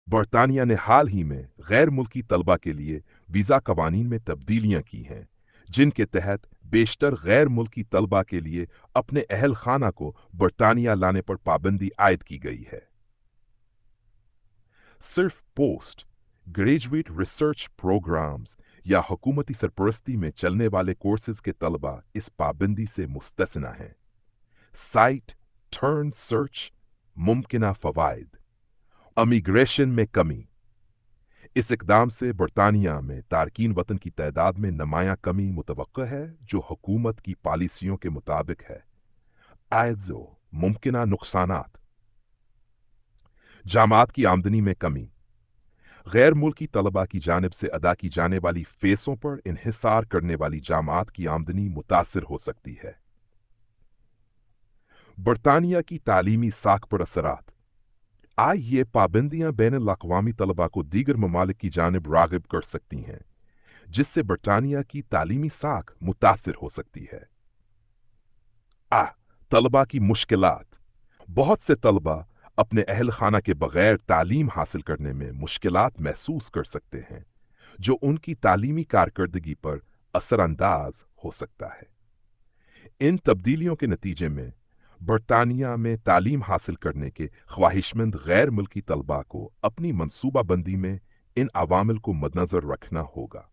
बरतानिया ने हाल ही में गैर मुल्की तलबा के लिए वीज़ा कवानीन में तब्दीलियां की हैं, जिनके तहत बेशतर गैर मुल्की तलबा के लिए अपने अहल खाना को बरतानिया लाने पर पाबंदी आयद की गई है। सिर्फ पोस्ट ग्रेजुएट रिसर्च प्रोग्राम्स या हुकूमती सरपरस्ती में चलने वाले कोर्सेज के तलबा इस पाबंदी से मुस्तस्ना हैं। साइट टर्न सर्च मुमकिना फवाइद। इमिग्रेशन में कमी। इस इकदाम से बरतानिया में तारकीन वतन की तादाद में नुमायां कमी मुतवक्का है, जो हुकूमत की पॉलिसियों के मुताबिक है। आयज़ो मुमकिना नुकसानात। जामात की आमदनी में कमी। गैर मुल्की तलबा की जानिब से अदा की जाने वाली फीसों पर इन्हिसार करने वाली जामात की आमदनी मुतासिर हो सकती है। बरतानिया की तालीमी साख पर असरात। ये पाबंदियां बैन अल-अक़वामी तलबा को दीगर ममालिक की जानिब राग़िब कर सकती हैं, जिससे बरतानिया की तालीमी साख मुतासिर हो सकती है। तलबा की मुश्किलात। बहुत से तलबा अपने अहल खाना के बगैर तालीम हासिल करने में मुश्किलात महसूस कर सकते हैं, जो उनकी तालीमी कारकर्दगी पर असरअंदाज हो सकता है। इन तब्दीलियों के नतीजे में बरतानिया में तालीम हासिल करने के ख्वाहिशमंद गैर मुल्की तलबा को अपनी मनसूबा बंदी में इन अवामिल को मद्नज़र रखना होगा।